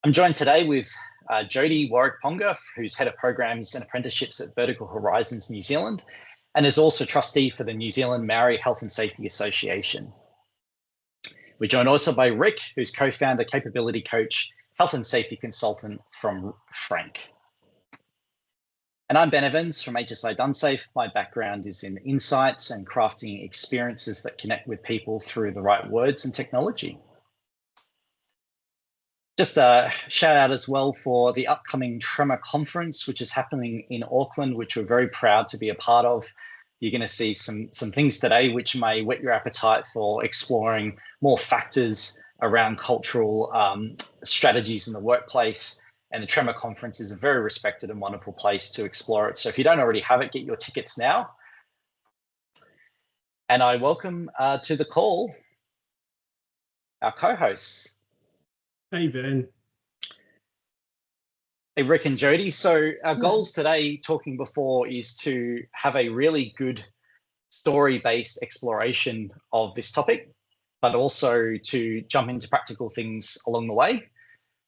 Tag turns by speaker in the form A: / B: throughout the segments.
A: I'm joined today with Jody Warwick-Ponga, who's Head of Programs and Apprenticeships at Vertical Horizons New Zealand, and is also trustee for the New Zealand Maori Health and Safety Association. We're joined also by Rick, who's co-founder, capability coach, health and safety consultant from Frank. And I'm Ben Evans from HSI Dunsafe. My background is in insights and crafting experiences that connect with people through the right words and technology. Just a shout out as well for the upcoming Tremor Conference, which is happening in Auckland, which we're very proud to be a part of. You're going to see some things today which may whet your appetite for exploring more factors around cultural strategies in the workplace. And the Tremor Conference is a very respected and wonderful place to explore it. So if you don't already have it, get your tickets now. And I welcome to the call our co-hosts.
B: Hey, Ben.
A: Hey, Rick and Jody. So our goals today, talking before, is to have a really good story-based exploration of this topic, but also to jump into practical things along the way,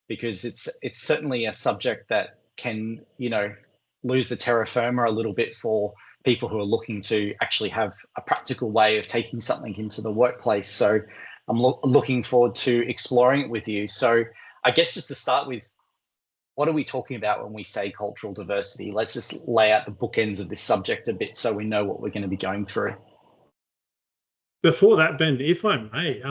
A: because it's certainly a subject that can, lose the terra firma a little bit for people who are looking to actually have a practical way of taking something into the workplace. So I'm looking forward to exploring it with you. So I guess just to start with, what are we talking about when we say cultural diversity? Let's just lay out the bookends of this subject a bit so we know what we're going to be going through.
B: Before that, Ben, if I may,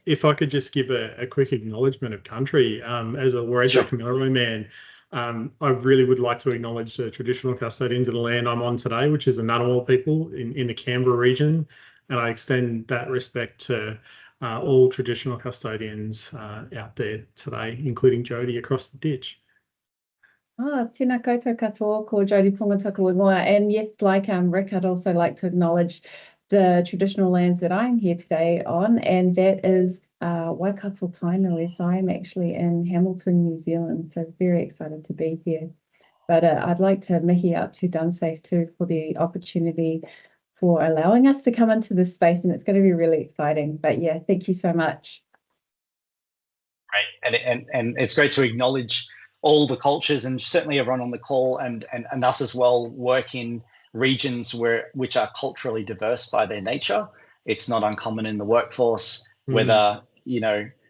B: if I could just give a quick acknowledgement of country. As a Wiradjuri Maori man, I really would like to acknowledge the traditional custodians of the land I'm on today, which is the Ngunnawal people in the Canberra region. And I extend that respect to all traditional custodians out there today, including Jody across the ditch.
C: Tēnā koutou katoa, ko Jody Ponga taku ingoa. And yes, like Rick, I'd also like to acknowledge the traditional lands that I'm here today on, and that is Waikato Tainui. So I'm actually in Hamilton, New Zealand, so very excited to be here. But I'd like to mihi out to Dunsafe too for the opportunity for allowing us to come into this space, and it's going to be really exciting. But yeah, thank you so much.
A: Right, and it's great to acknowledge all the cultures, and certainly everyone on the call and us as well work in regions which are culturally diverse by their nature. It's not uncommon in the workforce, whether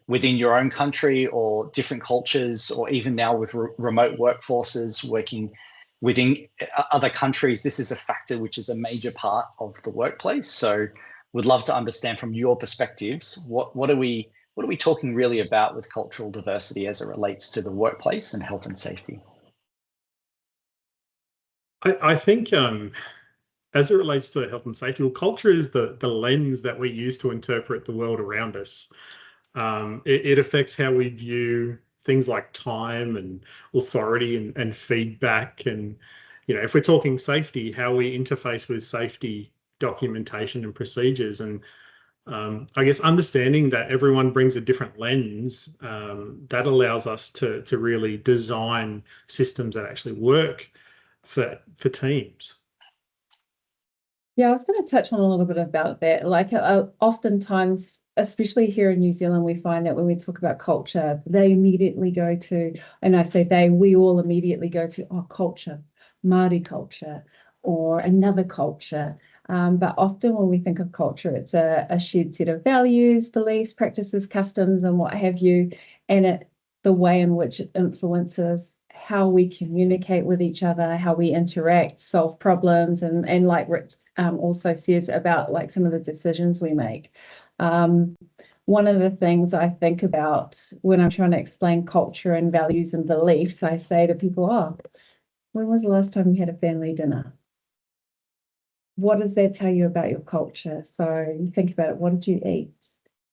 A: within your own country or different cultures, or even now with remote workforces working within other countries. This is a factor which is a major part of the workplace. So would love to understand from your perspectives, what are we talking really about with cultural diversity as it relates to the workplace and health and safety?
B: I think as it relates to health and safety, well, culture is the lens that we use to interpret the world around us. It affects how we view things like time and authority and feedback. And, if we're talking safety, how we interface with safety documentation and procedures. And I guess understanding that everyone brings a different lens, that allows us to really design systems that actually work for teams.
C: Yeah, I was going to touch on a little bit about that. Like oftentimes, especially here in New Zealand, we find that when we talk about culture, they immediately go to, and I say we all immediately go to, culture, Māori culture, or another culture. But often when we think of culture, it's a shared set of values, beliefs, practices, customs, and what have you, and the way in which it influences how we communicate with each other, how we interact, solve problems, and like Rick also says about like some of the decisions we make. One of the things I think about when I'm trying to explain culture and values and beliefs, I say to people, when was the last time you had a family dinner? What does that tell you about your culture? So you think about it, what did you eat?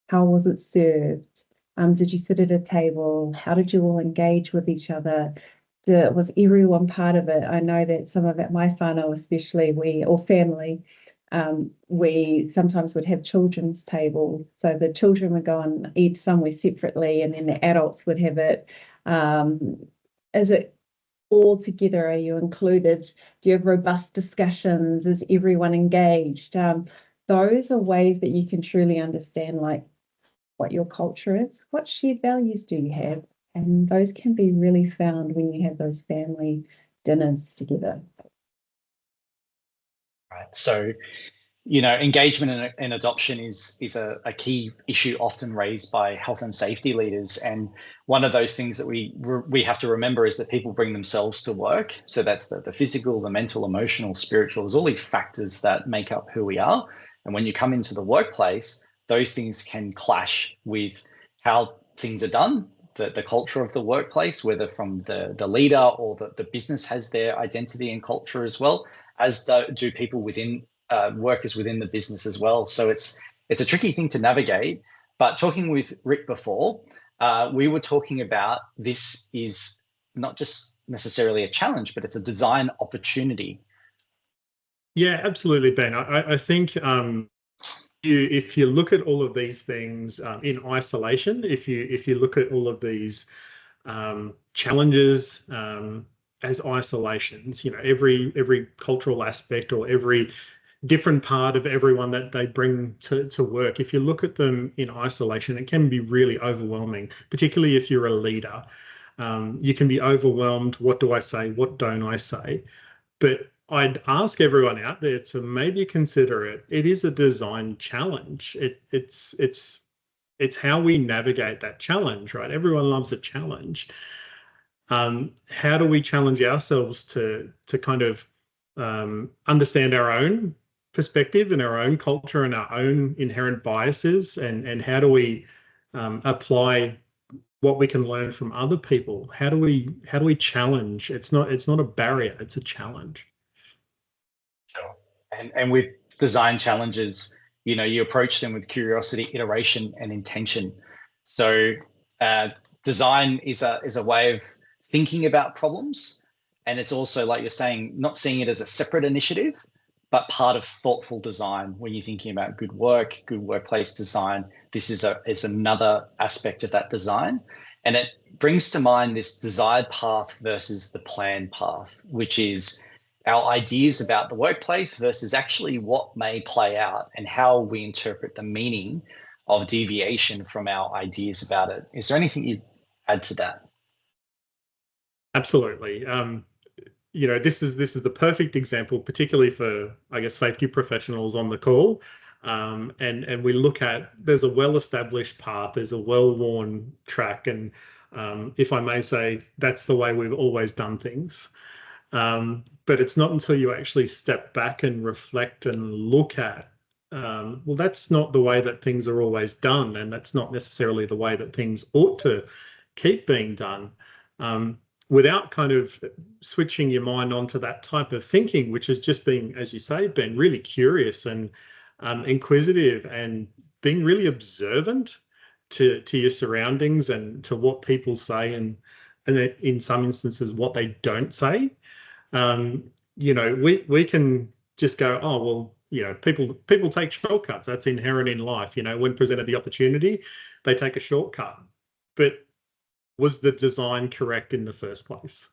C: How was it served? Did you sit at a table? How did you all engage with each other? Was everyone part of it? I know that some of it, my whānau especially, family, we sometimes would have children's tables. So the children would go and eat somewhere separately, and then the adults would have it. Is it all together? Are you included? Do you have robust discussions? Is everyone engaged? Those are ways that you can truly understand like what your culture is. What shared values do you have? And those can be really found when you have those family dinners together.
A: Right. So, you know, engagement and adoption is a key issue often raised by health and safety leaders. And one of those things that we have to remember is that people bring themselves to work. So that's the physical, the mental, emotional, spiritual. There's all these factors that make up who we are. And when you come into the workplace, those things can clash with how things are done, the culture of the workplace, whether from the leader or the business has their identity and culture as well, as do people within workers within the business as well. So it's a tricky thing to navigate. But talking with Rick before, we were talking about this is not just necessarily a challenge, but it's a design opportunity.
B: Yeah, absolutely, Ben. I think if you look at all of these things in isolation, if you look at all of these challenges as isolations, you know, every cultural aspect or every different part of everyone that they bring to work, if you look at them in isolation, it can be really overwhelming, particularly if you're a leader. You can be overwhelmed. What do I say? What don't I say? But I'd ask everyone out there to maybe consider it. It is a design challenge. It's how we navigate that challenge, right? Everyone loves a challenge. How do we challenge ourselves to kind of understand our own perspective and our own culture and our own inherent biases, and how do we apply what we can learn from other people? How do we challenge? It's not a barrier, it's a challenge.
A: Sure. And with design challenges, you know, you approach them with curiosity, iteration, and intention. So design is a way of thinking about problems, and it's also, like you're saying, not seeing it as a separate initiative, but part of thoughtful design. When you're thinking about good work, good workplace design, this is another aspect of that design. And it brings to mind this desired path versus the planned path, which is our ideas about the workplace versus actually what may play out and how we interpret the meaning of deviation from our ideas about it. Is there anything you'd add to that?
B: Absolutely. You know, this is the perfect example, particularly for, I guess, safety professionals on the call. And we look at, there's a well-established path, there's a well-worn track, and if I may say, that's the way we've always done things. But it's not until you actually step back and reflect and look at, well, that's not the way that things are always done, and that's not necessarily the way that things ought to keep being done. Without kind of switching your mind onto that type of thinking, which is just being, as you say, being really curious and inquisitive and being really observant to your surroundings and to what people say, and in some instances what they don't say. You know, we can just go, oh, well, you know, people take shortcuts. That's inherent in life. You know, when presented the opportunity, they take a shortcut. But was the design correct in the first place?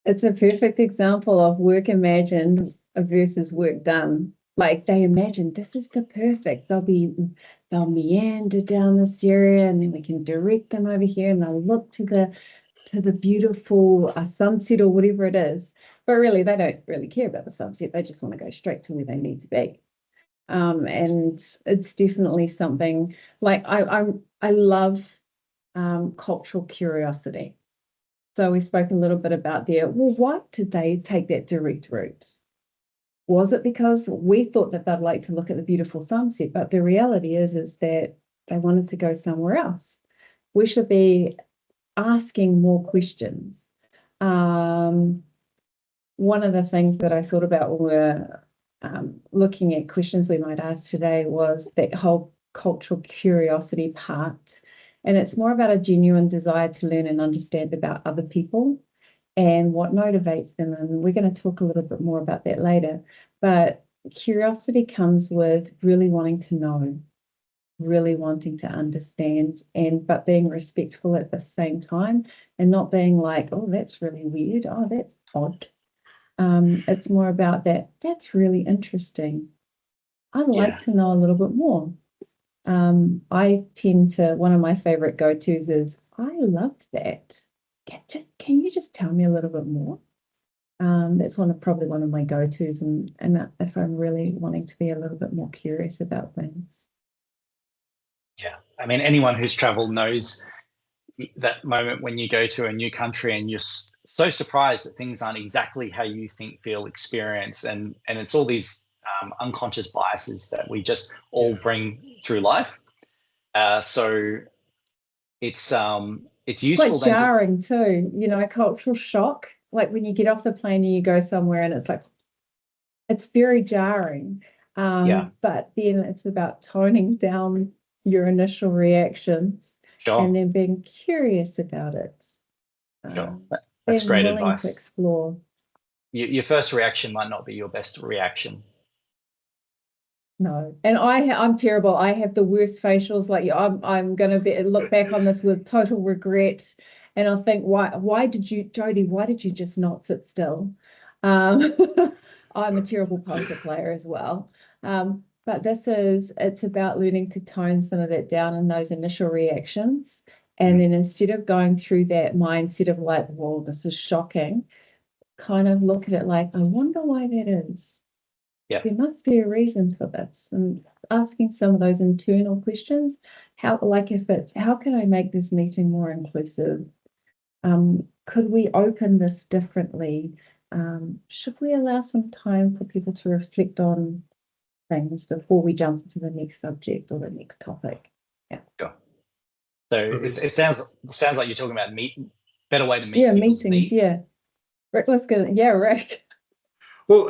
C: It's a perfect example of work imagined versus work done. Like they imagine this is the perfect. They'll meander down this area, and then we can direct them over here, and they'll look to the beautiful sunset or whatever it is. But really, they don't really care about the sunset. They just want to go straight to where they need to be. And it's definitely something like I love cultural curiosity. So we spoke a little bit about there. Well, why did they take that direct route? Was it because we thought that they'd like to look at the beautiful sunset? But the reality is that they wanted to go somewhere else. We should be asking more questions. One of the things that I thought about when we're looking at questions we might ask today was that whole cultural curiosity part. And it's more about a genuine desire to learn and understand about other people and what motivates them. And we're going to talk a little bit more about that later. But curiosity comes with really wanting to know, really wanting to understand, but being respectful at the same time, and not being like, oh, that's really weird. Oh, that's odd. It's more about that. That's really interesting. I'd like to know a little bit more. I tend to, one of my favorite go-tos is I love that. Can you just tell me a little bit more? That's probably one of my go-tos, and if I'm really wanting to be a little bit more curious about things.
A: Yeah, I mean, anyone who's traveled knows that moment when you go to a new country and you're so surprised that things aren't exactly how you think, feel, experience, and it's all these unconscious biases that we just all bring through life. So it's useful.
C: Quite jarring too, you know, a cultural shock. Like when you get off the plane and you go somewhere and it's like, it's very jarring. But then it's about toning down your initial reactions and then being curious about it.
A: Sure. That's
C: being
A: great
C: willing
A: advice.
C: to explore.
A: Your first reaction might not be your best reaction.
C: No, and I'm terrible. I have the worst facials. Like I'm going to look back on this with total regret, and I'll think, why did you, Jodie? Why did you just not sit still? I'm a terrible poker player as well. But it's about learning to tone some of that down in those initial reactions, and then instead of going through that mindset of like, "Whoa, this is shocking," kind of look at it like, "I wonder why that is."
A: Yeah.
C: There must be a reason for this, and asking some of those internal questions. How can I make this meeting more inclusive? Could we open this differently? Should we allow some time for people to reflect on things before we jump into the next subject or the next topic? Yeah.
A: Sure. So it sounds like you're talking about better way to meet people's
C: meetings,
A: needs.
C: Yeah. Rick was gonna, Rick.
B: Well,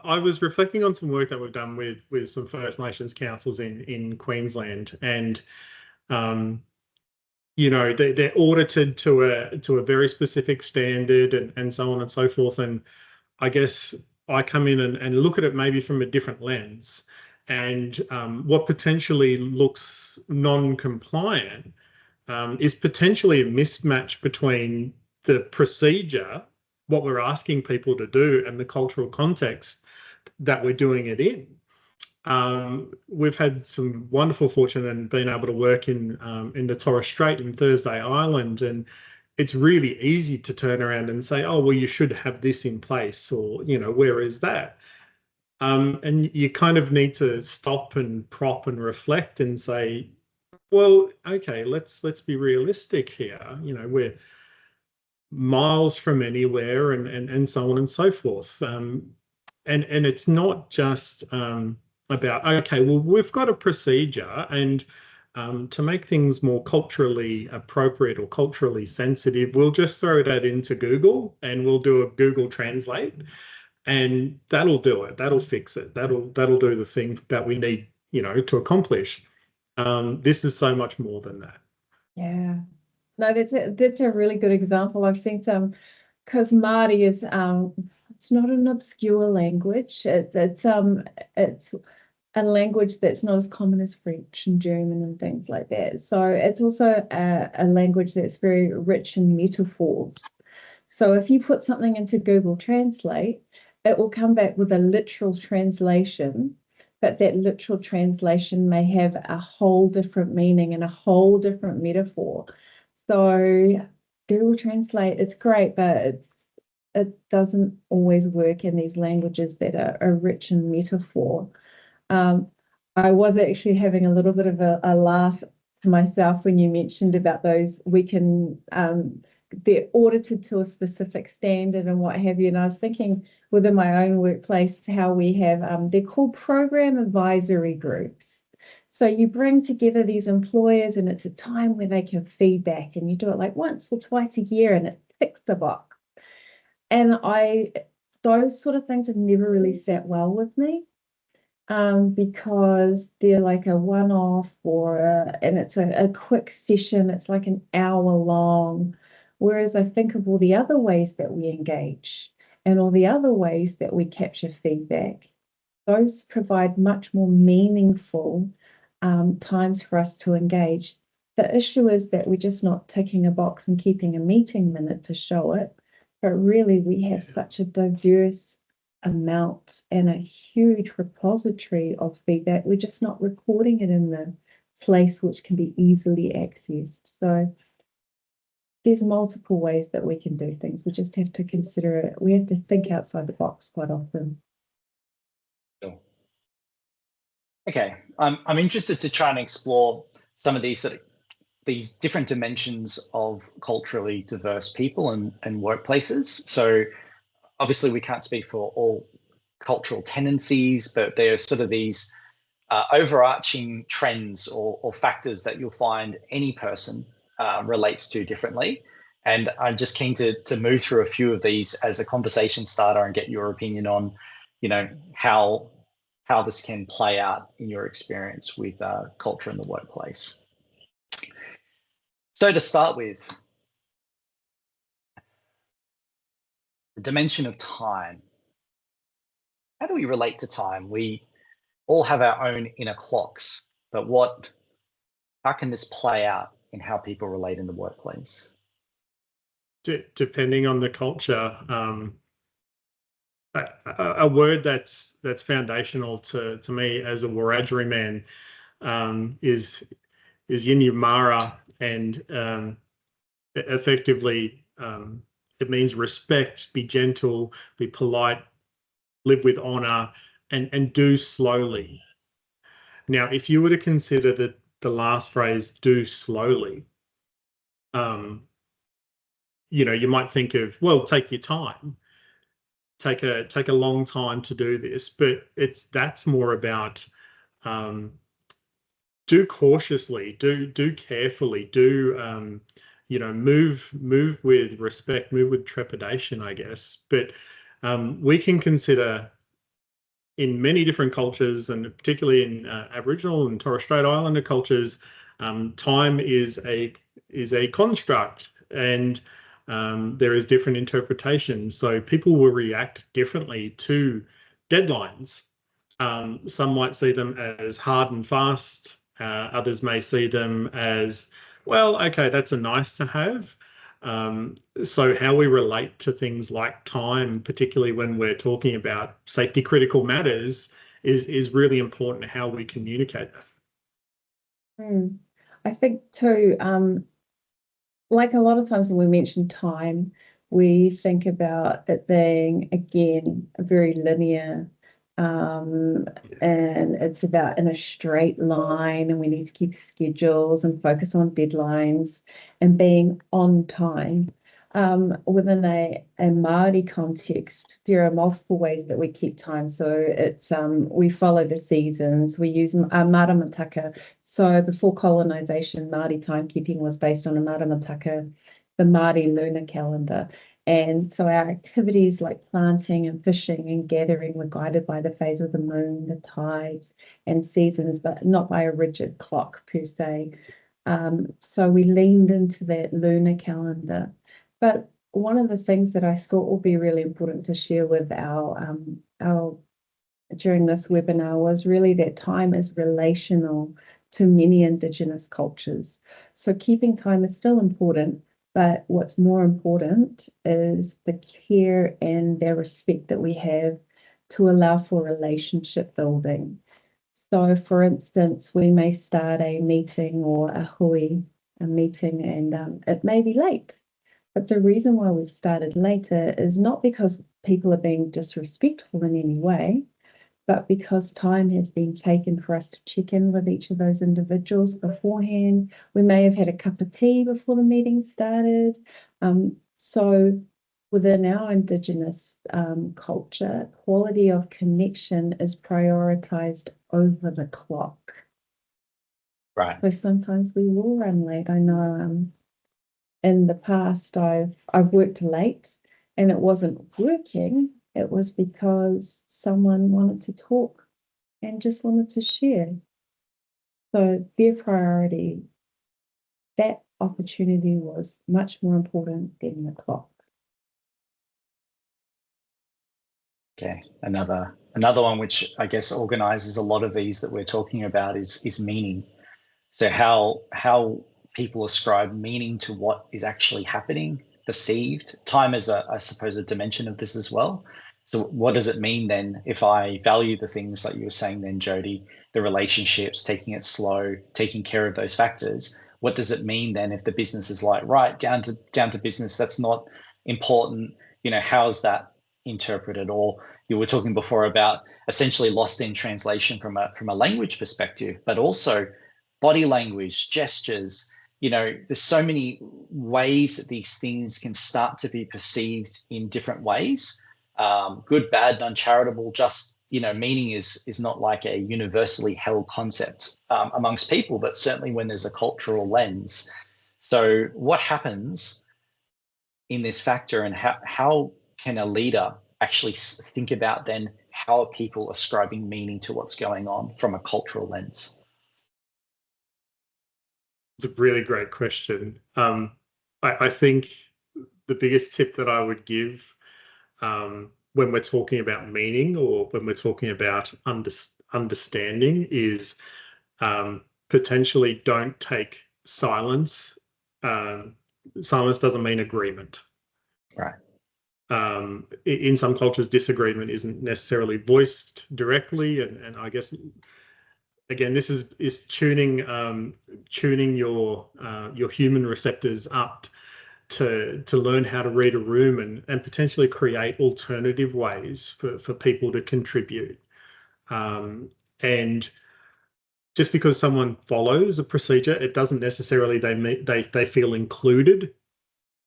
B: I was reflecting on some work that we've done with some First Nations councils in Queensland, and you know, they're audited to a very specific standard and so on and so forth. And I guess I come in and look at it maybe from a different lens, and what potentially looks non-compliant is potentially a mismatch between the procedure, what we're asking people to do, and the cultural context that we're doing it in. We've had some wonderful fortune and been able to work in the Torres Strait in Thursday Island, and it's really easy to turn around and say, "Oh, well, you should have this in place," or, you know, where is that? And you kind of need to stop and prop and reflect and say, well, okay, let's be realistic here. You know, we're miles from anywhere, and so on and so forth. And it's not just about, okay, well, we've got a procedure, and to make things more culturally appropriate or culturally sensitive, we'll just throw that into Google and we'll do a Google Translate, and that'll do it. That'll fix it. That'll do the thing that we need, you know, to accomplish. This is so much more than that.
C: Yeah. No, that's a really good example. I've seen some, because Māori is it's not an obscure language. It's a language that's not as common as French and German and things like that. So it's also a language that's very rich in metaphors. So if you put something into Google Translate, it will come back with a literal translation, but that literal translation may have a whole different meaning and a whole different metaphor. So Google Translate, it's great, but it doesn't always work in these languages that are rich in metaphor. I was actually having a little bit of a laugh to myself when you mentioned about those, they're audited to a specific standard and what have you. And I was thinking within my own workplace how we have, they're called program advisory groups. So you bring together these employers, and it's a time where they can feedback, and you do it like once or twice a year, and it ticks the box. And those sort of things have never really sat well with me, because they're like a one-off, and it's a quick session. It's like an hour long. Whereas I think of all the other ways that we engage and all the other ways that we capture feedback, those provide much more meaningful times for us to engage. The issue is that we're just not ticking a box and keeping a meeting minute to show it, but really we have such a diverse amount and a huge repository of feedback. We're just not recording it in the place which can be easily accessed. So there's multiple ways that we can do things. We just have to consider it. We have to think outside the box quite often.
A: Sure. Okay, I'm interested to try and explore some of these different dimensions of culturally diverse people and workplaces. So obviously we can't speak for all cultural tendencies, but there are sort of these overarching trends or factors that you'll find any person relates to differently. And I'm just keen to move through a few of these as a conversation starter and get your opinion on, how this can play out in your experience with culture in the workplace. So to start with, the dimension of time. How do we relate to time? We all have our own inner clocks, but how can this play out in how people relate in the workplace?
B: Depending on the culture, a word that's foundational to me as a Wiradjuri man is Yinyamara, and effectively it means respect, be gentle, be polite, live with honor, and do slowly. Now, if you were to consider the last phrase, do slowly, you might think of, well, take your time. Take a long time to do this, but that's more about do cautiously, do carefully, do move with respect, move with trepidation, I guess. But we can consider in many different cultures, and particularly in Aboriginal and Torres Strait Islander cultures, time is a construct, and there is different interpretations. So people will react differently to deadlines. Some might see them as hard and fast. Others may see them as, well, okay, that's a nice to have. So how we relate to things like time, particularly when we're talking about safety critical matters, is really important, how we communicate that.
C: I think too, like a lot of times when we mention time, we think about it being, again, a very linear, and it's about in a straight line, and we need to keep schedules and focus on deadlines and being on time. Within a Māori context, there are multiple ways that we keep time. So it's we follow the seasons. We use maramataka. So before colonisation, Māori timekeeping was based on a maramataka, the Māori lunar calendar. And so our activities like planting and fishing and gathering were guided by the phase of the moon, the tides and seasons, but not by a rigid clock per se. So we leaned into that lunar calendar. But one of the things that I thought would be really important to share with our during this webinar was really that time is relational to many Indigenous cultures. So keeping time is still important, but what's more important is the care and the respect that we have to allow for relationship building. So for instance, we may start a meeting or a meeting, and it may be late. But the reason why we've started later is not because people are being disrespectful in any way, but because time has been taken for us to check in with each of those individuals beforehand. We may have had a cup of tea before the meeting started. So within our Indigenous culture, quality of connection is prioritised over the clock.
A: Right.
C: So sometimes we will run late. I know in the past I've worked late and it wasn't working. It was because someone wanted to talk and just wanted to share. So their priority, that opportunity was much more important than the clock.
A: Okay, another one which I guess organizes a lot of these that we're talking about is meaning. So how people ascribe meaning to what is actually happening, perceived. Time is I suppose a dimension of this as well. So what does it mean then if I value the things like you were saying then, Jody, the relationships, taking it slow, taking care of those factors? what does it mean then if the business is like, right, down to business, that's not important, how's that interpreted? Or you were talking before about essentially lost in translation from a language perspective, but also body language, gestures. There's so many ways that these things can start to be perceived in different ways. Good, bad, uncharitable, just, meaning is not like a universally held concept amongst people, but certainly when there's a cultural lens. So what happens in this factor, and how can a leader actually think about then how are people ascribing meaning to what's going on from a cultural lens?
B: It's a really great question. I think the biggest tip that I would give when we're talking about meaning, or when we're talking about understanding, is potentially don't take silence. Silence doesn't mean agreement.
A: Right.
B: In some cultures, disagreement isn't necessarily voiced directly, and I guess, again, this is tuning your human receptors up to learn how to read a room and potentially create alternative ways for people to contribute. And just because someone follows a procedure, it doesn't necessarily they feel included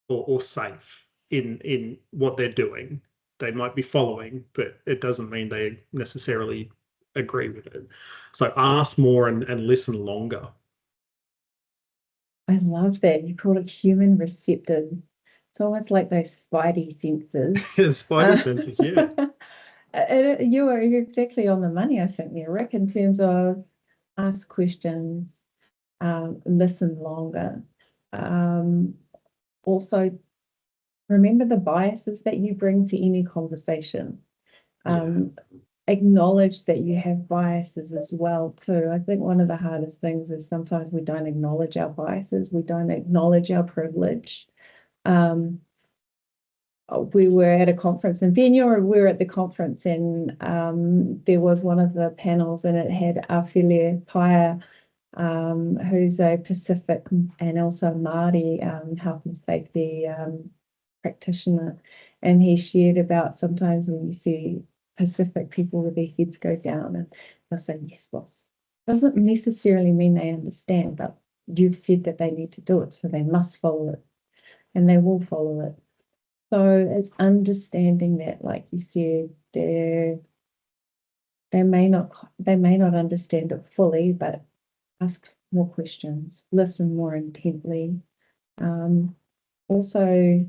B: or safe in what they're doing. They might be following, but it doesn't mean they necessarily agree with it. So ask more and listen longer.
C: I love that. You call it human receptive. It's almost like those spidey senses.
B: Spidey senses, yeah.
C: You're exactly on the money, I think, there, Rick, in terms of ask questions, listen longer. Also, remember the biases that you bring to any conversation. Acknowledge that you have biases as well too. I think one of the hardest things is sometimes we don't acknowledge our biases. We don't acknowledge our privilege. We were at a conference in Vienna, we were at the conference, and there was one of the panels, and it had Awhile Paia, who's a Pacific and also Māori health and safety practitioner, and he shared about sometimes when you see Pacific people with their heads go down and they'll say, yes, boss. Doesn't necessarily mean they understand, but you've said that they need to do it, so they must follow it, and they will follow it. So it's understanding that, like you said, they may not understand it fully, but ask more questions, listen more intently. Also,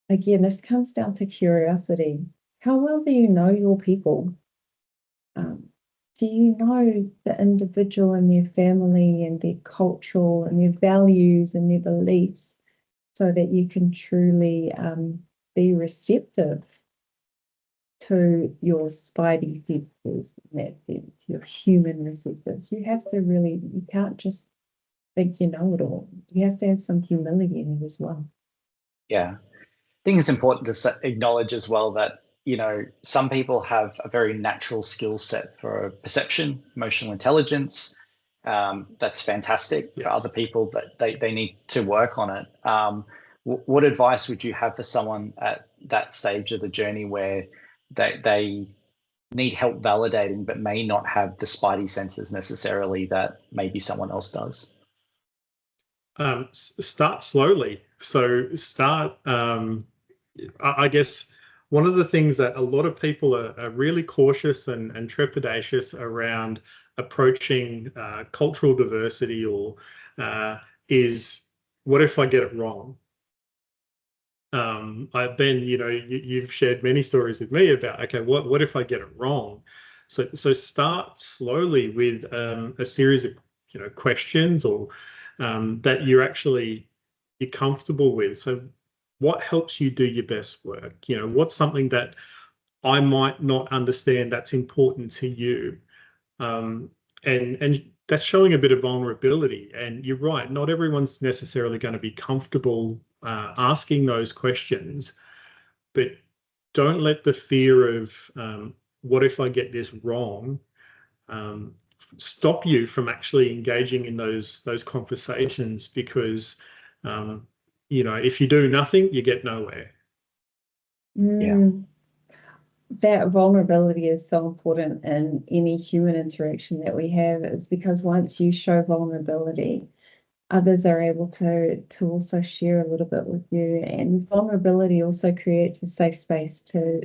C: again, this comes down to curiosity. How well do you know your people? Do you know the individual and their family and their cultural and their values and their beliefs, so that you can truly be receptive to your spidey senses, in that sense, your human receptors? You have to really, you can't just think you know it all. You have to have some humility in it as well.
A: Yeah. I think it's important to acknowledge as well that, some people have a very natural skill set for perception, emotional intelligence. That's fantastic. Yes. For other people, that they need to work on it. What advice would you have for someone at that stage of the journey where they need help validating, but may not have the spidey senses necessarily that maybe someone else does?
B: Start slowly. So start, I guess one of the things that a lot of people are really cautious and trepidatious around approaching cultural diversity is, what if I get it wrong? Ben, you've shared many stories with me about, okay, what if I get it wrong? So start slowly with a series of questions or that you're comfortable with. So what helps you do your best work? What's something that I might not understand that's important to you? And that's showing a bit of vulnerability. And you're right, not everyone's necessarily going to be comfortable asking those questions, but don't let the fear of what if I get this wrong stop you from actually engaging in those conversations, because if you do nothing, you get nowhere.
C: That vulnerability is so important in any human interaction that we have. It's because once you show vulnerability, others are able to also share a little bit with you, and vulnerability also creates a safe space to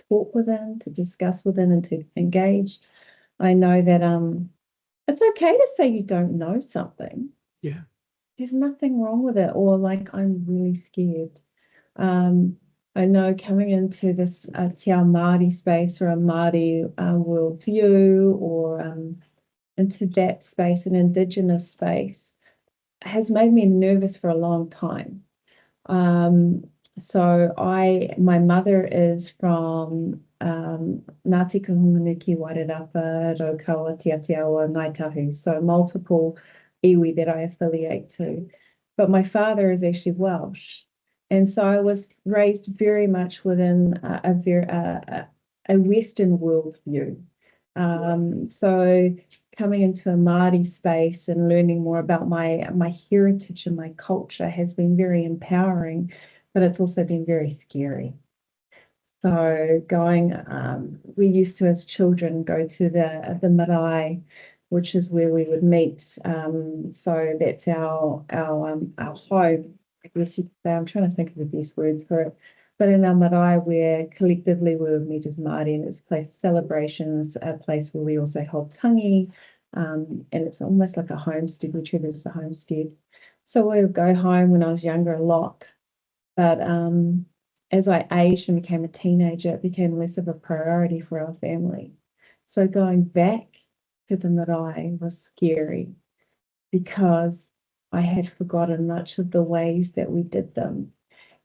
C: talk within, to discuss within, and to engage. I know that it's okay to say you don't know something.
B: Yeah,
C: there's nothing wrong with it, or like, I'm really scared. I know coming into this te ao Māori space, or a Māori worldview, or into that space, an Indigenous space, has made me nervous for a long time. So my mother is from Ngāti Kahungunu Wairarapa, Raukawa, Te Atiawa, Ngāi Tahu, so multiple iwi that I affiliate to. But my father is actually Welsh. And so I was raised very much within a Western worldview. So coming into a Māori space and learning more about my heritage and my culture has been very empowering, but it's also been very scary. So we used to, as children, go to the marae, which is where we would meet. So that's our home, I guess you could say. I'm trying to think of the best words for it. But in our marae, where collectively we would meet as Māori, and it's a place of celebrations, a place where we also hold tangi, and it's almost like a homestead. We treat it as a homestead. So we would go home when I was younger a lot. But as I aged and became a teenager, it became less of a priority for our family. So going back to the marae was scary, because I had forgotten much of the ways that we did them.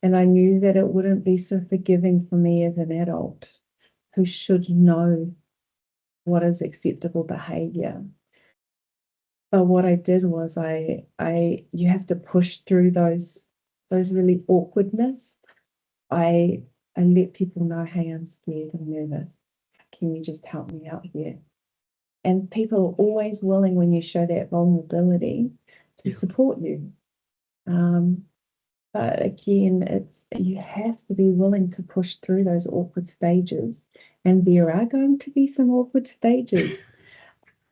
C: And I knew that it wouldn't be so forgiving for me as an adult who should know what is acceptable behavior. But what I did was you have to push through those really awkwardness. I let people know, hey, I'm scared, I'm nervous. Can you just help me out here? And people are always willing, when you show that vulnerability, to support you. But again, you have to be willing to push through those awkward stages. And there are going to be some awkward stages.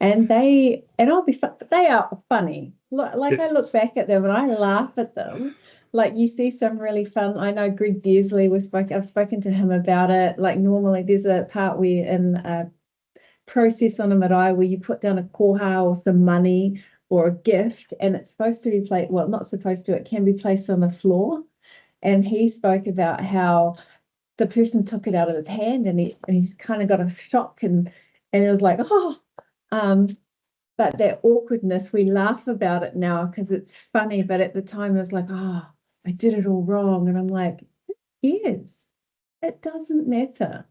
C: And they are funny. Like, I look back at them and I laugh at them. Like, you see some really fun. I know Greg Dearsley I've spoken to him about it. Like, normally there's a part where in a process on a marae where you put down a koha or some money or a gift, and it's supposed to be placed, well, not supposed to, it can be placed on the floor. And he spoke about how the person took it out of his hand, and he's kind of got a shock, and it was like, oh, but that awkwardness, we laugh about it now because it's funny, but at the time it was like, oh, I did it all wrong. And I'm like, yes, it doesn't matter.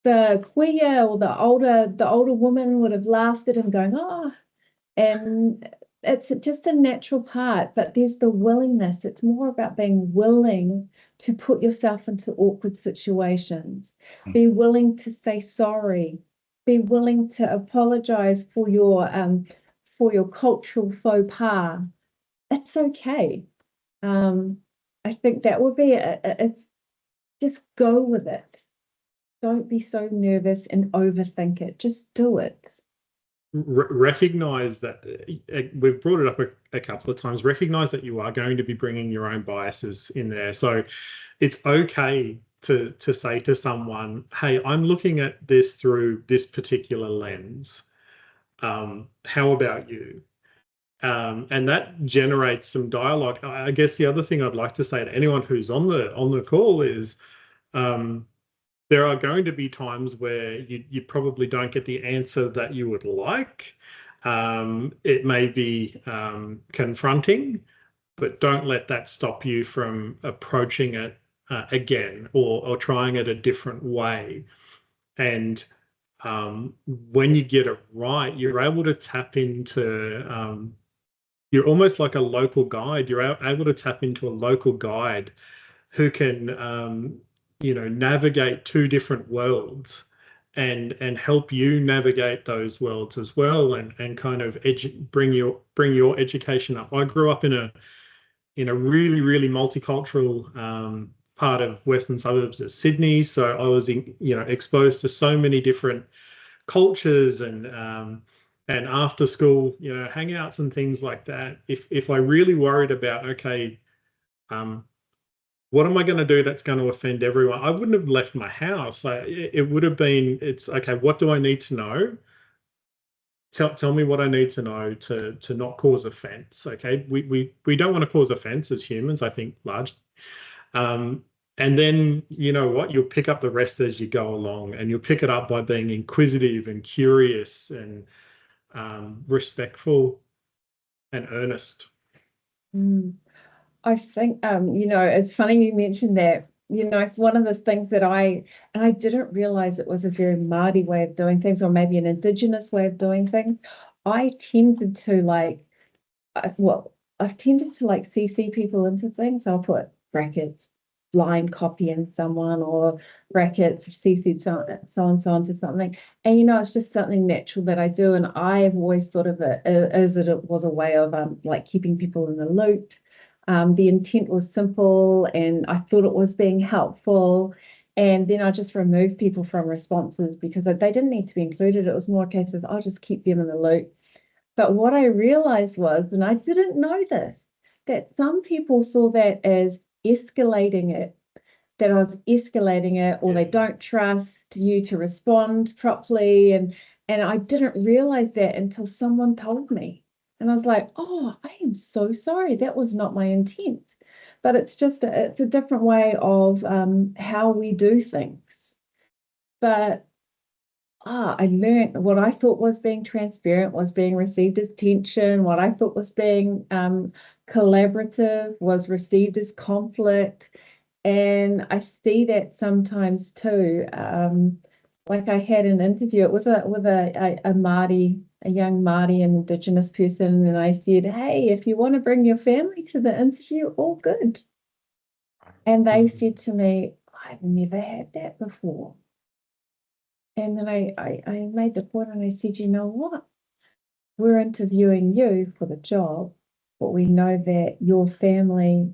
C: The queer or the older woman would have laughed at him going, oh, and it's just a natural part, but there's the willingness. It's more about being willing to put yourself into awkward situations, be willing to say sorry, be willing to apologize for your cultural faux pas. It's okay. I think that would be it's just go with it. Don't be so nervous and overthink it. Just do it.
B: Recognize that we've brought it up a couple of times. Recognize that you are going to be bringing your own biases in there. So it's okay to say to someone, hey, I'm looking at this through this particular lens. How about you? And that generates some dialogue. I guess the other thing I'd like to say to anyone who's on the call is, there are going to be times where you probably don't get the answer that you would like. It may be confronting, but don't let that stop you from approaching it again, or trying it a different way. And when you get it right, you're able to tap into, you're almost like a local guide. You're able to tap into a local guide who can navigate two different worlds and help you navigate those worlds as well, and kind of bring your education up. I grew up in a really multicultural part of western suburbs of Sydney, so I was exposed to so many different cultures and after school hangouts and things like that. If I really worried about, okay, what am I going to do that's going to offend everyone, I wouldn't have left my house. It would have been, it's okay, what do I need to know? Tell me what I need to know to not cause offense. Okay, we don't want to cause offense as humans, I think, largely. And then, you know what, you'll pick up the rest as you go along, and you'll pick it up by being inquisitive and curious and respectful and earnest.
C: I think, it's funny you mentioned that. It's one of the things that I didn't realize it was a very Māori way of doing things, or maybe an Indigenous way of doing things. I tended to I've tended to CC people into things. I'll put brackets, blind copying someone, or brackets, CC so and to something. And, it's just something natural that I do. And I've always thought of it as that it was a way of keeping people in the loop. The intent was simple, and I thought it was being helpful. And then I just removed people from responses because they didn't need to be included. It was more a case of, I'll just keep them in the loop. But what I realized was, and I didn't know this, that some people saw that as escalating it, that I was escalating it, or they don't trust you to respond properly. And I didn't realize that until someone told me. And I was like, oh, I am so sorry. That was not my intent. But it's just it's a different way of how we do things. But I learned what I thought was being transparent was being received as tension. What I thought was being collaborative was received as conflict. And I see that sometimes too. I had an interview. It was with a Māori, a young Māori and Indigenous person, and I said, "Hey, if you want to bring your family to the interview, all good." And they said to me, "I've never had that before." And then I made the point, and I said, "You know what? We're interviewing you for the job, but we know that your family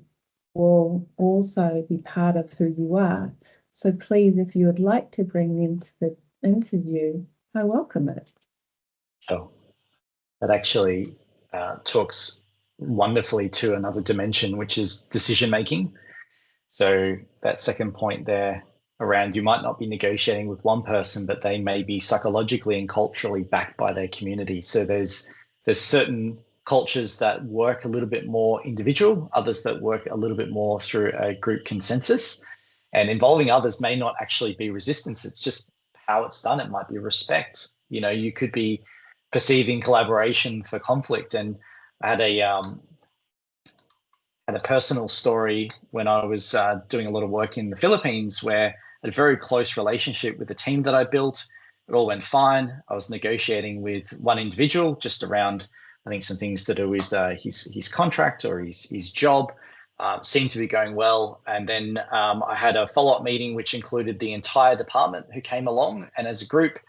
C: will also be part of who you are. So please, if you would like to bring them to the interview, I welcome it."
A: Oh, that actually talks wonderfully to another dimension, which is decision making. So that second point there around, you might not be negotiating with one person, but they may be psychologically and culturally backed by their community. So there's certain cultures that work a little bit more individual, others that work a little bit more through a group consensus. And involving others may not actually be resistance. It's just how it's done. It might be respect. You could be perceiving collaboration for conflict. And I had a personal story when I was doing a lot of work in the Philippines, where I had a very close relationship with the team that I built. It all went fine. I was negotiating with one individual just around, I think, some things to do with his contract or his job. Seemed to be going well. And then I had a follow-up meeting, which included the entire department who came along. And as a group,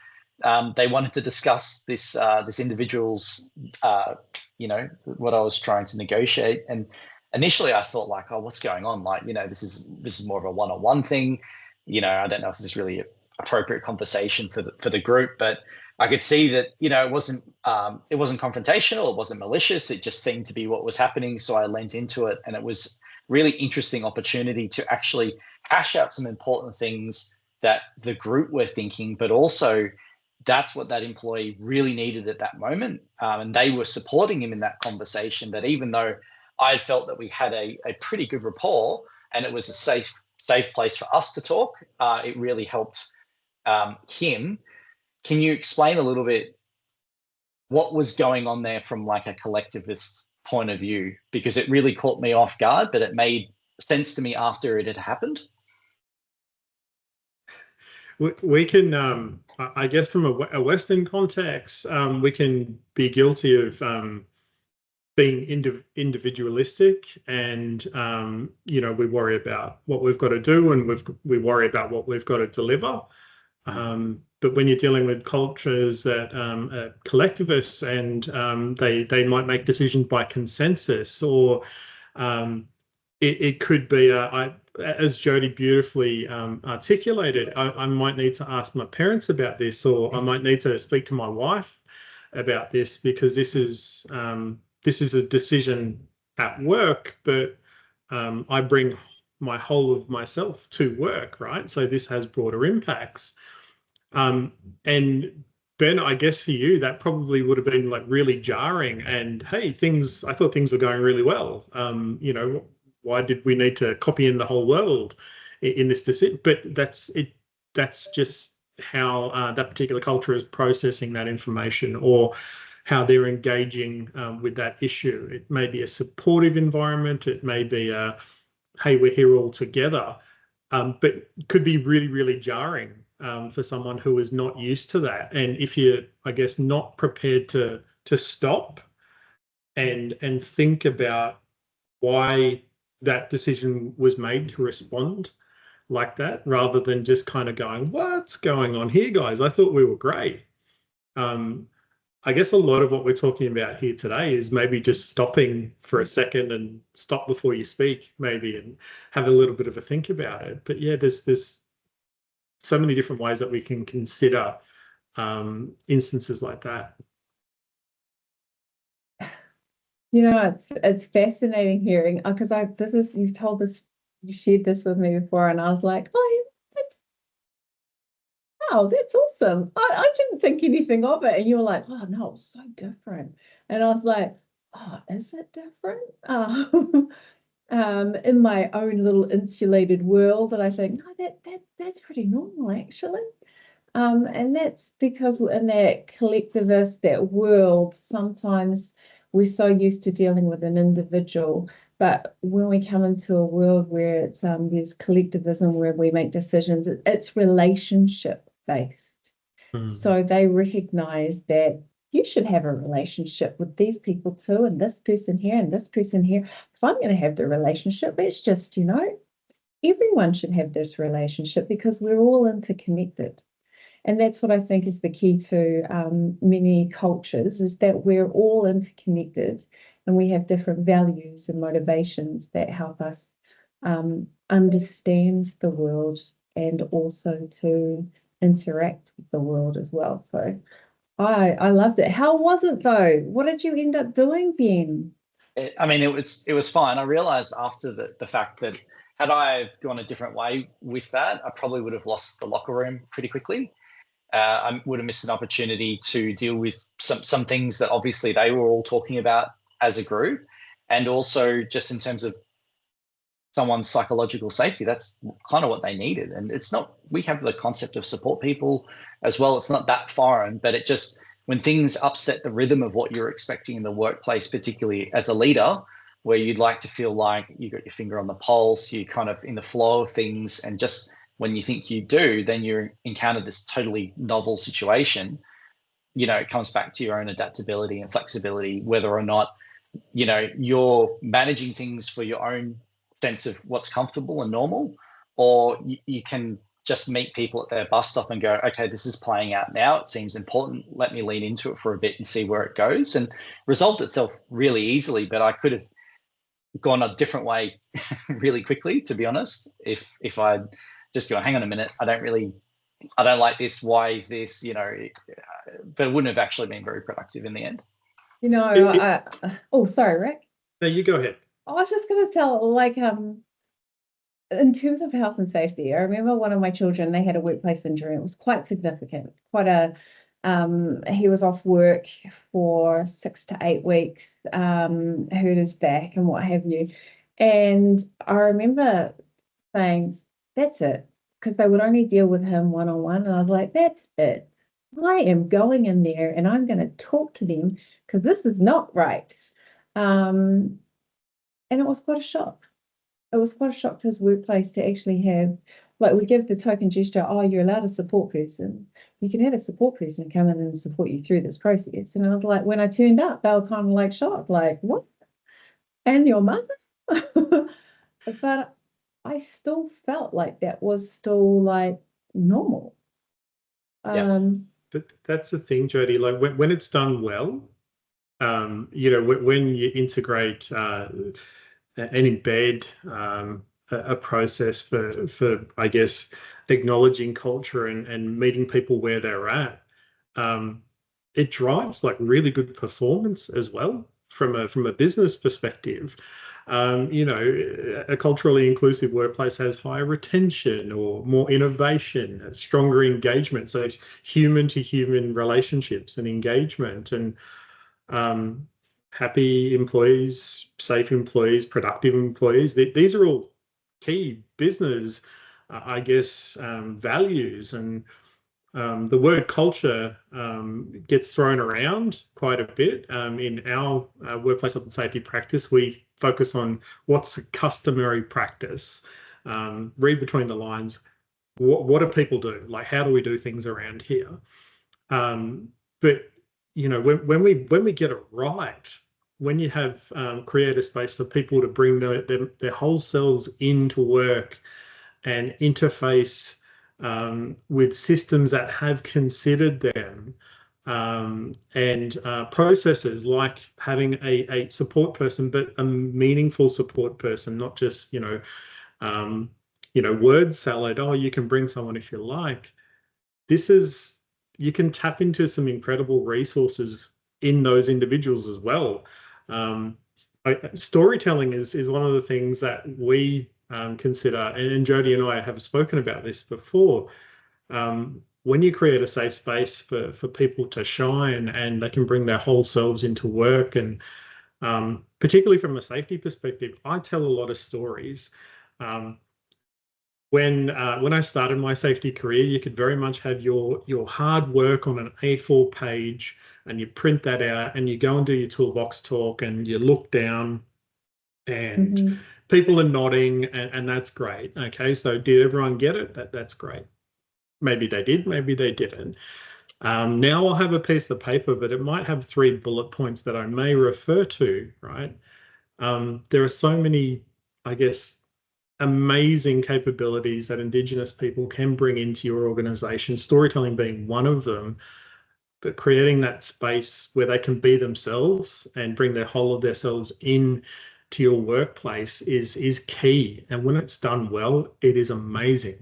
A: they wanted to discuss this individual's, what I was trying to negotiate. And initially I thought oh, what's going on? This is more of a one-on-one thing. I don't know if this is really appropriate conversation for the group, but I could see that, it wasn't confrontational, it wasn't malicious, it just seemed to be what was happening. So I leant into it, and it was really interesting opportunity to actually hash out some important things that the group were thinking, but also that's what that employee really needed at that moment. And they were supporting him in that conversation, that even though I felt that we had a pretty good rapport and it was a safe place for us to talk, it really helped him. Can you explain a little bit what was going on there from a collectivist point of view? Because it really caught me off guard, but it made sense to me after it had happened.
B: We can, I guess, from a Western context, we can be guilty of being individualistic, and we worry about what we've got to do, and we worry about what we've got to deliver. but when you're dealing with cultures that are collectivists and they might make decisions by consensus, or it could be, as Jody beautifully articulated, I might need to ask my parents about this, or I might need to speak to my wife about this, because this is a decision at work, but I bring my whole of myself to work, right? So this has broader impacts. And Ben, I guess for you, that probably would have been like really jarring. And hey, I thought things were going really well. Why did we need to copy in the whole world in this decision? But that's it. That's just how that particular culture is processing that information, or how they're engaging with that issue. It may be a supportive environment. It may be a, hey, we're here all together. But it could be really, really jarring for someone who is not used to that. And if you're, I guess, not prepared to stop and think about why that decision was made to respond like that, rather than just kind of going, what's going on here, guys? I thought we were great. I guess a lot of what we're talking about here today is maybe just stopping for a second and stop before you speak, maybe, and have a little bit of a think about it. But yeah, there's so many different ways that we can consider instances like that.
C: It's fascinating hearing, because you shared this with me before, and I was like, oh, wow, that's awesome. I didn't think anything of it. And you were like, oh no, it's so different. And I was like, oh, is it different? In my own little insulated world, that I think, no, that's pretty normal actually. And that's because in that collectivist, that world, sometimes we're so used to dealing with an individual, but when we come into a world where it's there's collectivism, where we make decisions, it's relationship based. So they recognize that you should have a relationship with these people too, and this person here and this person here. If I'm going to have the relationship, it's just, everyone should have this relationship, because we're all interconnected. And that's what I think is the key to many cultures, is that we're all interconnected, and we have different values and motivations that help us understand the world, and also to interact with the world as well. So I loved it. How was it though? What did you end up doing, Ben?
A: It was fine. I realized after the fact that had I gone a different way with that, I probably would have lost the locker room pretty quickly. I would have missed an opportunity to deal with some things that obviously they were all talking about as a group, and also just in terms of someone's psychological safety. That's kind of what they needed. And it's not, we have the concept of support people as well. It's not that foreign, but it just, when things upset the rhythm of what you're expecting in the workplace, particularly as a leader, where you'd like to feel like you got your finger on the pulse, you kind of in the flow of things, and just when you think you do, then you encounter this totally novel situation. It comes back to your own adaptability and flexibility, whether or not, you're managing things for your own sense of what's comfortable and normal, or you can just meet people at their bus stop and go, okay, this is playing out now. It seems important. Let me lean into it for a bit and see where it goes, and resolved itself really easily. But I could have gone a different way really quickly, to be honest, if I'd just gone, hang on a minute, I don't like this. Why is this? But it wouldn't have actually been very productive in the end.
C: Sorry, Rick.
B: No, you go ahead.
C: I was just going to tell, like, in terms of health and safety, I remember one of my children, they had a workplace injury. It was quite significant, he was off work for 6 to 8 weeks, hurt his back and what have you. And I remember saying, that's it, because they would only deal with him one-on-one. And I was like, that's it. I am going in there and I'm going to talk to them, because this is not right. And it was quite a shock. It was quite a shock to his workplace to actually have, like, we give the token gesture, oh, you're allowed a support person. You can have a support person come in and support you through this process. And I was like, when I turned up, they were kind of like shocked, like, what? And your mother? But I still felt like that was still like normal.
B: But that's the thing, Jody. Like when it's done well, when you integrate and embed a process for I guess acknowledging culture and meeting people where they're at, it drives like really good performance as well from a business perspective. A culturally inclusive workplace has higher retention or more innovation, stronger engagement. So human to human relationships and engagement, and happy employees, safe employees, productive employees. These are all key business, I guess, values. And the word culture gets thrown around quite a bit. In our workplace health and safety practice, we focus on what's a customary practice. Read between the lines. What do people do? Like, how do we do things around here? But when we get it right, when you have create a space for people to bring their whole selves into work and interface with systems that have considered them, and processes like having a support person, but a meaningful support person, not just word salad. Oh, you can bring someone if you like. You can tap into some incredible resources in those individuals as well. Storytelling is one of the things that we consider, and Jody and I have spoken about this before. When you create a safe space for people to shine and they can bring their whole selves into work, and particularly from a safety perspective, I tell a lot of stories. When I started my safety career, you could very much have your hard work on an A4 page, and you print that out, and you go and do your toolbox talk, and you look down, and people are nodding, and that's great. Okay, so did everyone get it? That's great. Maybe they did, maybe they didn't. Now I'll have a piece of paper, but it might have 3 bullet points that I may refer to, right? There are so many, I guess, amazing capabilities that Indigenous people can bring into your organization, storytelling being one of them, but creating that space where they can be themselves and bring their whole of themselves in to your workplace is key. And when it's done well, it is amazing.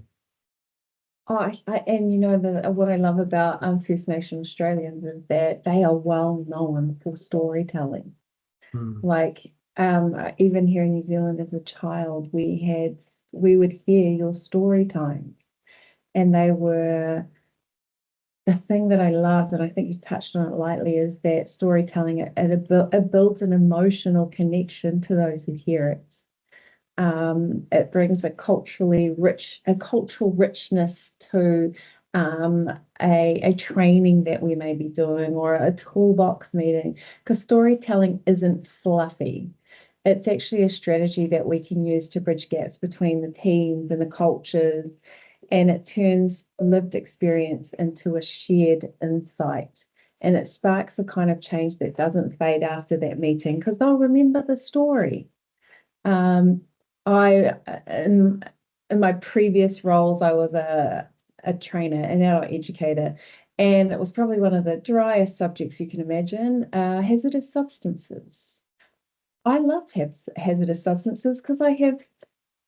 C: Oh, what I love about First Nation Australians is that they are well known for storytelling. Like even here in New Zealand as a child, we would hear your story times, and they were the thing that I loved, and I think you touched on it lightly, is that storytelling, it builds an emotional connection to those who hear it. It brings a cultural richness to a training that we may be doing, or a toolbox meeting, because storytelling isn't fluffy. It's actually a strategy that we can use to bridge gaps between the teams and the cultures, and it turns lived experience into a shared insight. And it sparks the kind of change that doesn't fade after that meeting, because they'll remember the story. In my previous roles, I was a trainer, an adult educator, and it was probably one of the driest subjects you can imagine, hazardous substances. I love hazardous substances because I have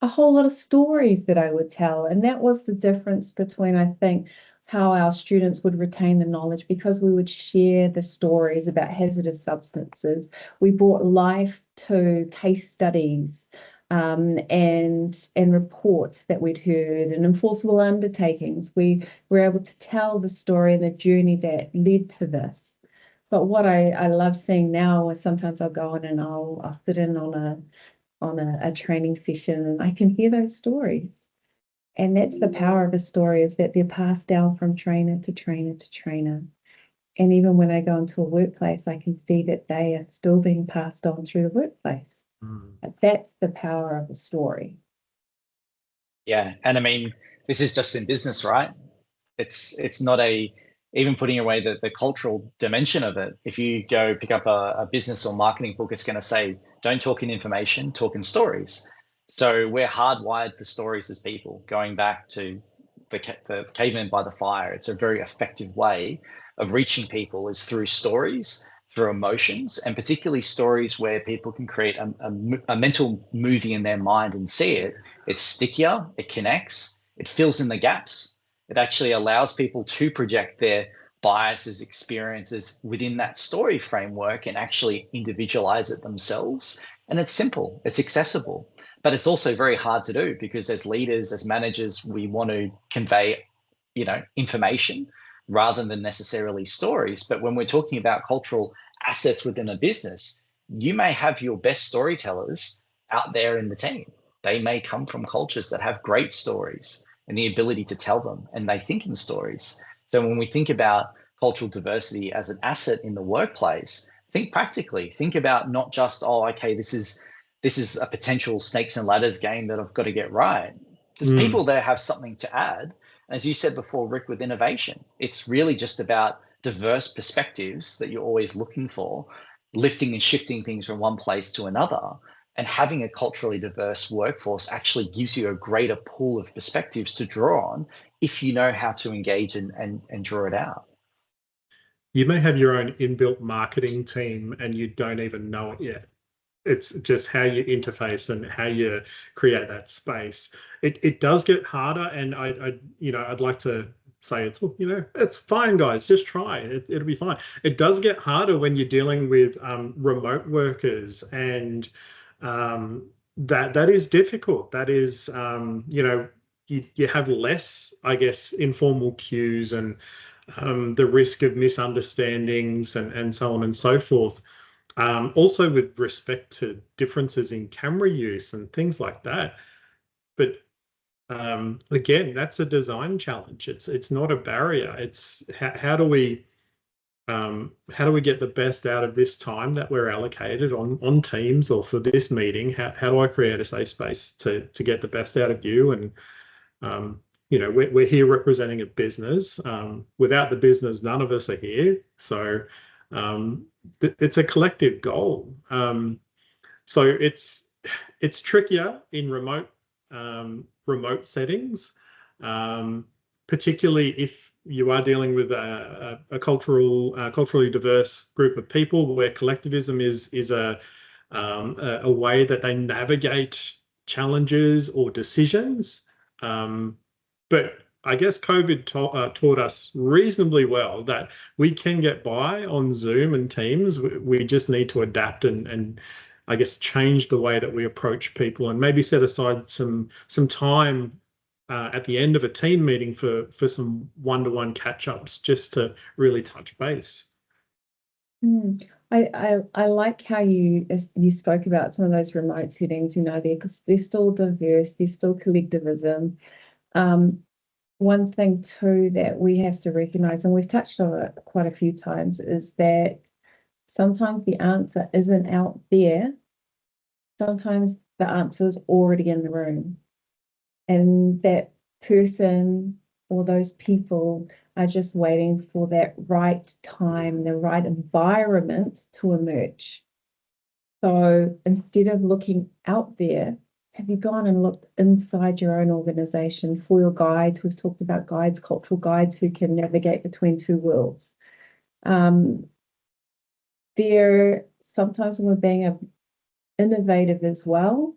C: a whole lot of stories that I would tell, and that was the difference between, I think, how our students would retain the knowledge, because we would share the stories about hazardous substances. We brought life to case studies, and reports that we'd heard, and enforceable undertakings. We were able to tell the story and the journey that led to this. But what I love seeing now is sometimes I'll go on and I'll sit in on a training session, and I can hear those stories. And that's the power of a story, is that they're passed down from trainer to trainer to trainer. And even when I go into a workplace, I can see that they are still being passed on through the workplace. That's the power of a story.
A: Yeah, and I mean, this is just in business, right? It's not even putting away the cultural dimension of it. If you go pick up a business or marketing book, it's going to say, don't talk in information, talk in stories. So we're hardwired for stories as people, going back to the caveman by the fire. It's a very effective way of reaching people is through stories, through emotions, and particularly stories where people can create a mental movie in their mind and see it. It's stickier, it connects, it fills in the gaps. It actually allows people to project their biases, experiences within that story framework and actually individualize it themselves. And it's simple, it's accessible, but it's also very hard to do because as leaders, as managers, we want to convey, information rather than necessarily stories. But when we're talking about cultural assets within a business, you may have your best storytellers out there in the team. They may come from cultures that have great stories and the ability to tell them, and they think in stories. So when we think about cultural diversity as an asset in the workplace, think practically. Think about not just, this is a potential snakes and ladders game that I've got to get right. There's people there have something to add. As you said before, Rick, with innovation, it's really just about diverse perspectives that you're always looking for, lifting and shifting things from one place to another. And having a culturally diverse workforce actually gives you a greater pool of perspectives to draw on if you know how to engage and draw it out.
B: You may have your own inbuilt marketing team and you don't even know it yet. It's just how you interface and how you create that space. It does get harder, and I'd like to say it's fine, guys. Just try it. It'll be fine. It does get harder when you're dealing with remote workers, and that is difficult. That is you have less, I guess, informal cues and the risk of misunderstandings and so on and so forth. Also with respect to differences in camera use and things like that. But again, that's a design challenge. It's not a barrier. It's how do we get the best out of this time that we're allocated on Teams or for this meeting? How do I create a safe space to get the best out of you? And we're here representing a business. Without the business, none of us are here. So it's a collective goal. So it's trickier in remote settings, particularly if you are dealing with a culturally diverse group of people, where collectivism is a way that they navigate challenges or decisions. But I guess COVID taught us reasonably well that we can get by on Zoom and Teams. We just need to adapt and I guess change the way that we approach people, and maybe set aside some time at the end of a team meeting for some one-to-one catch-ups just to really touch base.
C: I like how you spoke about some of those remote settings. They're still diverse, there's still collectivism. One thing too that we have to recognize, and we've touched on it quite a few times, is that sometimes the answer isn't out there. Sometimes the answer is already in the room. And that person or those people are just waiting for that right time, the right environment to emerge. So instead of looking out there, have you gone and looked inside your own organization for your guides? We've talked about guides, cultural guides who can navigate between two worlds. They're sometimes when we're being innovative as well,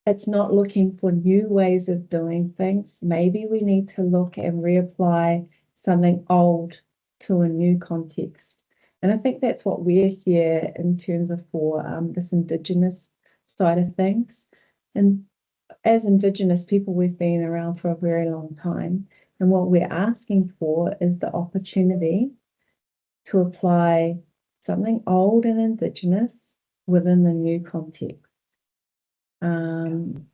C: it's not looking for new ways of doing things. Maybe we need to look and reapply something old to a new context. And I think that's what we're here in terms of for this Indigenous side of things. And as Indigenous people, we've been around for a very long time. And what we're asking for is the opportunity to apply something old and Indigenous within the new context.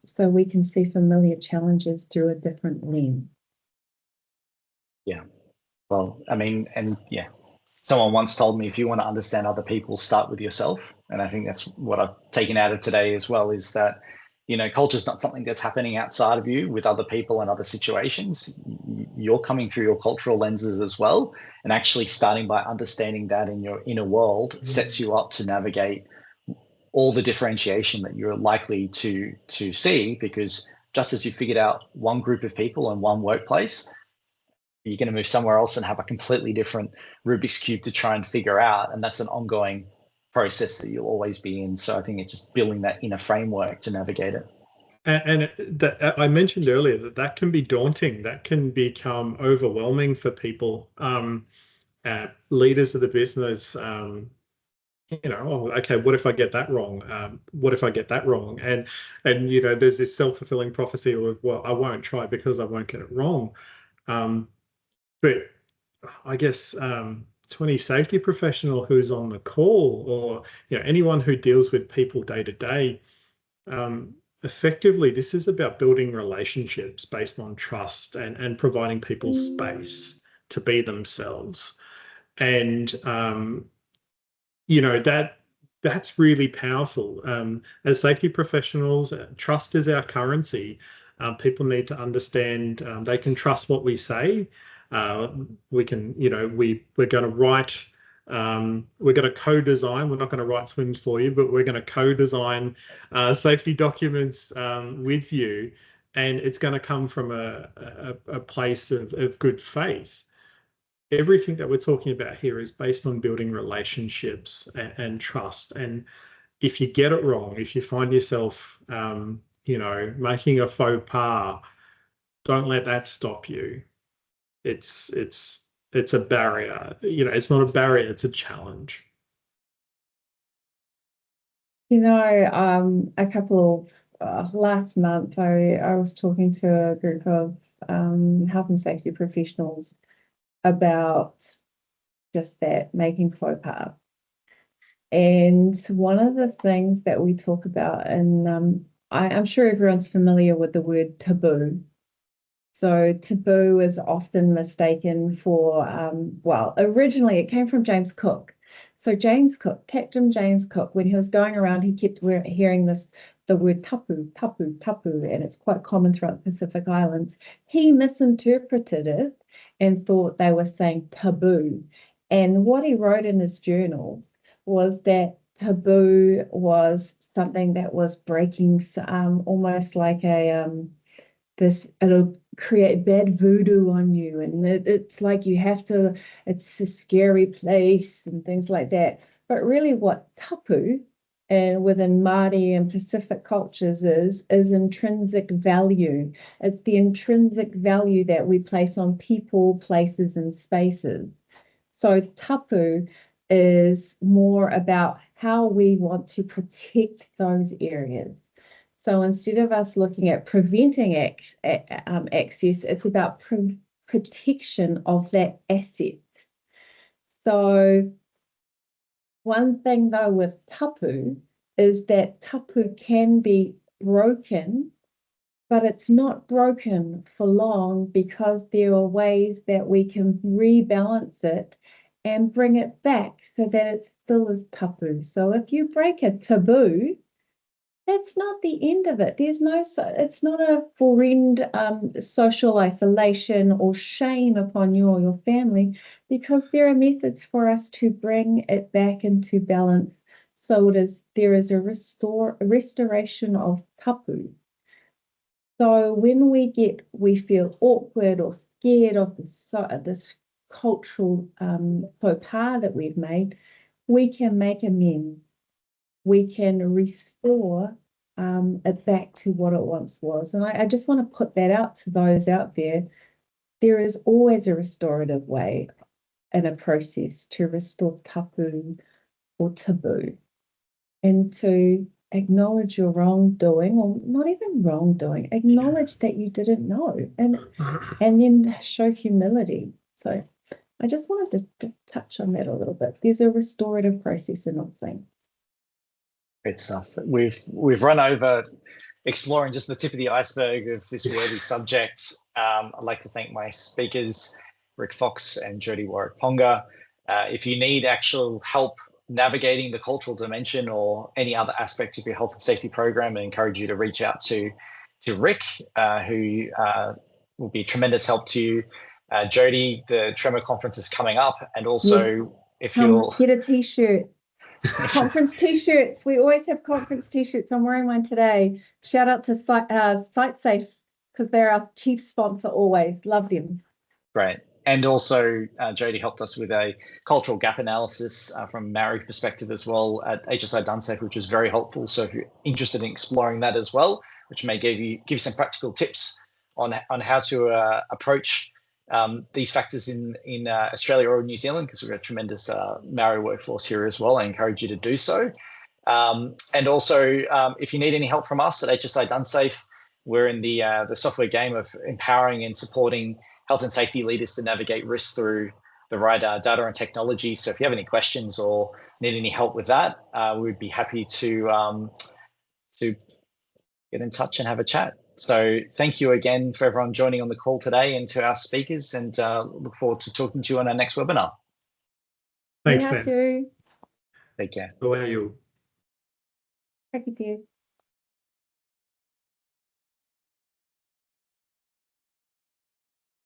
C: So we can see familiar challenges through a different lens.
A: Yeah. Well, I mean, and yeah, someone once told me, if you want to understand other people, start with yourself. And I think that's what I've taken out of today as well, is that, culture is not something that's happening outside of you with other people and other situations. You're coming through your cultural lenses as well. And actually starting by understanding that in your inner world sets you up to navigate all the differentiation that you're likely to see, because just as you figured out one group of people and one workplace, you're going to move somewhere else and have a completely different Rubik's Cube to try and figure out. And that's an ongoing process that you'll always be in. So I think it's just building that inner framework to navigate it.
B: And that I mentioned earlier that can be daunting. That can become overwhelming for people, leaders of the business. Oh, okay, what if I get that wrong? What if I get that wrong? And there's this self-fulfilling prophecy of, well, I won't try because I won't get it wrong. But I guess to any safety professional who's on the call, or anyone who deals with people day to day, effectively, this is about building relationships based on trust and providing people space to be themselves. And that's really powerful. As safety professionals, trust is our currency. People need to understand they can trust what we say. We're going to write. We're going to co-design. We're not going to write swims for you, but we're going to co-design safety documents with you, and it's going to come from a place of good faith. Everything that we're talking about here is based on building relationships and trust. And if you get it wrong, if you find yourself, making a faux pas, don't let that stop you. It's a barrier. It's not a barrier, it's a challenge.
C: A couple of last month, I was talking to a group of health and safety professionals about just that, making faux pas. And one of the things that we talk about, and I'm sure everyone's familiar with the word taboo. So taboo is often mistaken for, originally it came from James Cook. So Captain James Cook, when he was going around, he kept hearing the word tapu, tapu, tapu, and it's quite common throughout the Pacific Islands. He misinterpreted it and thought they were saying taboo. And what he wrote in his journals was that taboo was something that was breaking, almost like it'll create bad voodoo on you, and it's like it's a scary place and things like that. But really what tapu, and within Māori and Pacific cultures, is intrinsic value. It's the intrinsic value that we place on people, places, and spaces. So tapu is more about how we want to protect those areas. So instead of us looking at preventing access, it's about protection of that asset. So one thing though with tapu is that tapu can be broken, but it's not broken for long, because there are ways that we can rebalance it and bring it back so that it still is tapu. So if you break a taboo, that's not the end of it. It's not a end social isolation or shame upon you or your family, because there are methods for us to bring it back into balance. So there is a restoration of tapu. So when we feel awkward or scared of this cultural faux pas that we've made, we can make amends. We can restore it back to what it once was. And I just want to put that out to those out there. There is always a restorative way and a process to restore tapu or taboo, and to acknowledge your wrongdoing, or not even wrongdoing, acknowledge that you didn't know, and then show humility. So I just wanted to touch on that a little bit. There's a restorative process in all things.
A: Great stuff. We've run over exploring just the tip of the iceberg of this worthy subject. I'd like to thank my speakers, Rick Fox and Jody Warwick-Ponga. If you need actual help navigating the cultural dimension or any other aspect of your health and safety program, I encourage you to reach out to Rick, who will be tremendous help to you. Jody, the Tremor conference is coming up, and also if you'll
C: get a t-shirt. Conference t-shirts. We always have conference t-shirts. I'm wearing one today. Shout out to SiteSafe, because they're our chief sponsor always. Love them.
A: Great. And also, Jody helped us with a cultural gap analysis from Maori perspective as well at HSI Dunsec, which was very helpful. So if you're interested in exploring that as well, which may give you some practical tips on how to approach these factors in Australia or New Zealand, because we've got a tremendous Maori workforce here as well. I encourage you to do so. And also, if you need any help from us at HSI Dunsafe, we're in the software game of empowering and supporting health and safety leaders to navigate risk through the right data and technology. So if you have any questions or need any help with that, we'd be happy to get in touch and have a chat. So thank you again for everyone joining on the call today, and to our speakers, and look forward to talking to you on our next webinar.
B: Thanks,
C: We have
B: Ben.
C: to.
A: Take care.
B: How are you?
C: Thank you.